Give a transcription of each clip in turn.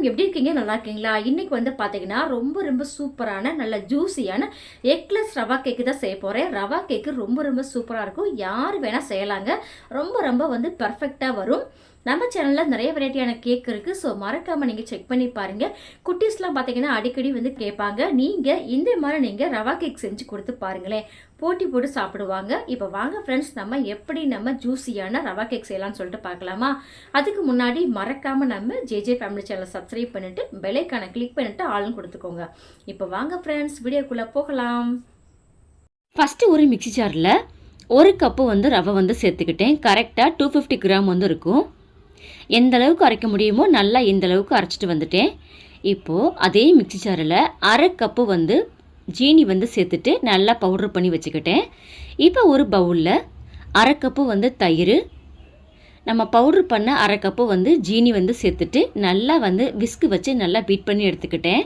வணக்கம். எப்படி இருக்கீங்க? நல்லா இருக்கீங்களா? இன்னைக்கு வந்து பார்த்தீங்கன்னா, ரொம்ப ரொம்ப சூப்பரான நல்ல ஜூஸியான எக்லெஸ் ரவா கேக்கு தான் செய்ய போறேன். ரவா கேக்கு ரொம்ப ரொம்ப சூப்பரா இருக்கும். யார் வேணா செய்யலாங்க. ரொம்ப ரொம்ப வந்து பெர்ஃபெக்ட்டா வரும். நம்ம சேனல்ல நிறைய வெரைட்டியான கேக் இருக்கு. ஸோ மறக்காம நீங்க செக் பண்ணி பாருங்க. குட்டீஸ்லாம் பார்த்தீங்கன்னா அடிக்கடி வந்து கேட்பாங்க. நீங்க இந்த மாதிரி நீங்க ரவா கேக் செஞ்சு கொடுத்து பாருங்களேன். போட்டி போட்டு சாப்பிடுவாங்க. இப்போ வாங்க ஃப்ரெண்ட்ஸ், நம்ம ஜூஸியான ரவா கேக் செய்யலாம்னு சொல்லிட்டு பார்க்கலாமா? அதுக்கு முன்னாடி மறக்காம நம்ம ஜேஜே ஃபேமிலி சேனலை சப்ஸ்கிரைப் பண்ணிட்டு பெல் ஐகானை கிளிக் பண்ணிட்டு ஆல்னு கொடுத்துக்கோங்க. இப்போ வாங்க ஃப்ரெண்ட்ஸ், வீடியோக்குள்ள போகலாம். ஃபர்ஸ்ட் ஒரு மிக்ஸி ஜாரில் ஒரு கப்பு வந்து ரவை வந்து சேர்த்துக்கிட்டேன். கரெக்டாக 250 கிராம் வந்து இருக்கும். எந்த அளவுக்கு அரைக்க முடியுமோ நல்லா இந்த அளவுக்கு அரைச்சிட்டு வந்துட்டேன். இப்போது அதே மிக்ஸி ஜாரில் அரை கப்பு வந்து ஜீனி வந்து சேர்த்துட்டு நல்லா பவுட்ரு பண்ணி வச்சுக்கிட்டேன். இப்போ ஒரு பவுலில் அரை கப்பு வந்து தயிர், நம்ம பவுட்ரு பண்ண அரை கப்பு வந்து ஜீனி வந்து சேர்த்துட்டு நல்லா வந்து விஸ்கு வச்சு நல்லா பீட் பண்ணி எடுத்துக்கிட்டேன்.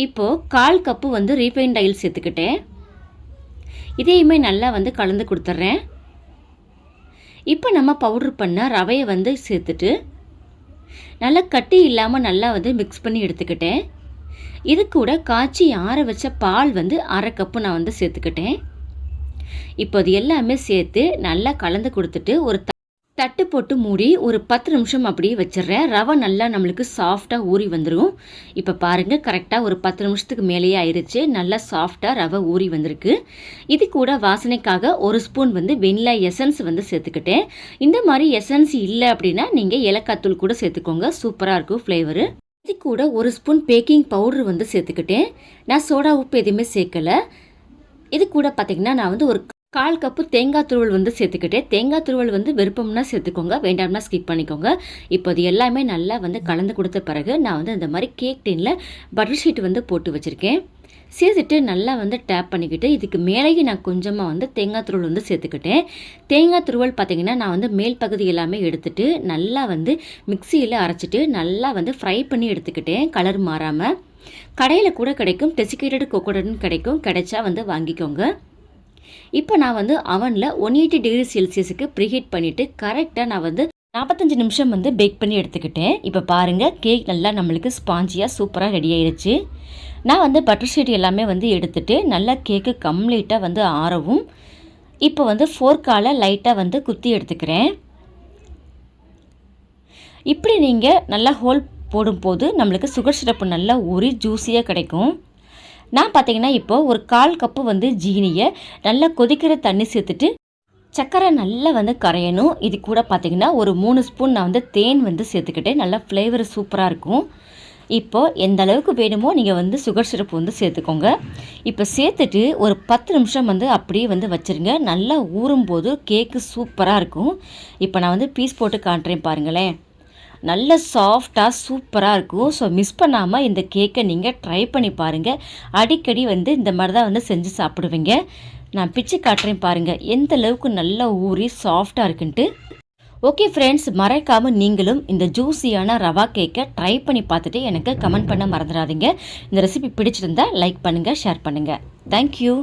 இப்போது 1/4 கப்பு வந்து ரீஃபைண்ட் ஆயில் சேர்த்துக்கிட்டேன். இதையுமே நல்லா வந்து கலந்து கொடுத்துட்றேன். இப்போ நம்ம பவுட்ரு பண்ண ரவையை வந்து சேர்த்துட்டு நல்லா கட்டி இல்லாமல் நல்லா வந்து மிக்ஸ் பண்ணி எடுத்துக்கிட்டேன். இது கூட காய்ச்சி ஆற வச்ச பால் வந்து அரை கப்பு நான் வந்து சேர்த்துக்கிட்டேன். இப்போ அது எல்லாமே சேர்த்து நல்லா கலந்து கொடுத்துட்டு ஒரு தட்டு போட்டு மூடி ஒரு 10 நிமிஷம் அப்படியே வச்சிடுறேன். ரவை நல்லா நம்மளுக்கு சாஃப்டாக ஊறி வந்துடும். இப்போ பாருங்கள், கரெக்டாக ஒரு 10 நிமிஷத்துக்கு மேலேயே ஆயிடுச்சு. நல்லா சாஃப்டாக ரவை ஊறி வந்திருக்கு. இது கூட வாசனைக்காக ஒரு ஸ்பூன் வந்து வெண்ணிலா எசன்ஸ் வந்து சேர்த்துக்கிட்டேன். இந்த மாதிரி எசன்ஸ் இல்லை அப்படின்னா நீங்கள் ஏலக்காய் தூள் கூட சேர்த்துக்கோங்க. சூப்பராக இருக்கும் ஃப்ளேவரு. இது கூட ஒரு ஸ்பூன் பேக்கிங் பவுட்ரு வந்து சேர்த்துக்கிட்டேன். நான் சோடா உப்பு எதுவுமே சேர்க்கலை. இது கூட பார்த்திங்கன்னா நான் வந்து ஒரு 1/4 கப்பு தேங்காய் துருவல் வந்து சேர்த்துக்கிட்டேன். தேங்காய் துருவல் வந்து விருப்பம்னா சேர்த்துக்கோங்க, வேண்டாம்னா ஸ்கிப் பண்ணிக்கோங்க. இப்போ அது எல்லாமே நல்லா வந்து கலந்து கொடுத்த பிறகு நான் வந்து இந்த மாதிரி கேக் டின்னில் பட்டர் ஷீட் வந்து போட்டு வச்சுருக்கேன். சேர்த்துட்டு நல்லா வந்து டேப் பண்ணிக்கிட்டு இதுக்கு மேலேயே நான் கொஞ்சமாக வந்து தேங்காய் துருவல் வந்து சேர்த்துக்கிட்டேன். தேங்காய் துருவல் பார்த்திங்கன்னா நான் வந்து மேல் பகுதி எல்லாமே எடுத்துகிட்டு நல்லா வந்து மிக்சியில் அரைச்சிட்டு நல்லா வந்து ஃப்ரை பண்ணி எடுத்துக்கிட்டேன். கலர் மாறாமல். கடையில் கூட கிடைக்கும், டெசிகேட்டட் கோகோனட்னு கிடைக்கும். கிடைச்சா வந்து வாங்கிக்கோங்க. இப்போ நான் வந்து அவனில் 180 டிகிரி செல்சியஸுக்கு ப்ரீஹீட் பண்ணிவிட்டு கரெக்டாக நான் வந்து 45 நிமிஷம் வந்து பேக் பண்ணி எடுத்துக்கிட்டேன். இப்போ பாருங்கள், கேக் நல்லா நம்மளுக்கு ஸ்பாஞ்சியாக சூப்பராக ரெடி ஆயிடுச்சு. நான் வந்து பட்டர் ஷீட் எல்லாமே வந்து எடுத்துகிட்டு நல்லா கேக்கு கம்ப்ளீட்டாக வந்து ஆறவும் இப்போ வந்து ஃபோர்க்கால் லைட்டாக வந்து குத்தி எடுத்துக்கிறேன். இப்படி நீங்கள் நல்லா ஹோல் போடும்போது நம்மளுக்கு சுகர் சிரப்பு நல்லா ஊறி ஜூஸியாக கிடைக்கும். நான் பார்த்தீங்கன்னா இப்போது ஒரு 1/4 கப்பு வந்து ஜீனியை நல்லா கொதிக்கிற தண்ணி சேர்த்துட்டு சர்க்கரை நல்லா வந்து கரையணும். இது கூட பார்த்திங்கன்னா ஒரு 3 ஸ்பூன் நான் வந்து தேன் வந்து சேர்த்துக்கிட்டேன். நல்லா ஃப்ளேவர் சூப்பராக இருக்கும். இப்போது எந்த அளவுக்கு வேணுமோ நீங்கள் வந்து சுகர் சிரப்பு வந்து சேர்த்துக்கோங்க. இப்போ சேர்த்துட்டு ஒரு 10 நிமிஷம் வந்து அப்படியே வந்து வச்சுருங்க. நல்லா ஊறும்போது கேக்கு சூப்பராக இருக்கும். இப்போ நான் வந்து பீஸ் போட்டு காட்டுறேன் பாருங்களேன். நல்ல சாஃப்டாக சூப்பராக இருக்கும். ஸோ மிஸ் பண்ணாமல் இந்த கேக்கை நீங்கள் ட்ரை பண்ணி பாருங்கள். அடிக்கடி வந்து இந்த மாதிரி தான் வந்து செஞ்சு சாப்பிடுவீங்க. நான் பிச்சு காட்டுறேன் பாருங்கள் எந்த அளவுக்கு நல்லா ஊறி சாஃப்டாக இருக்குன்ட்டு. ஓகே ஃப்ரெண்ட்ஸ், மறக்காமல் நீங்களும் இந்த ஜூஸியான ரவா கேக்கை ட்ரை பண்ணி பார்த்துட்டு எனக்கு கமெண்ட் பண்ண மறந்துடாதீங்க. இந்த ரெசிபி பிடிச்சிருந்தா லைக் பண்ணுங்கள், ஷேர் பண்ணுங்கள். தேங்க்யூ.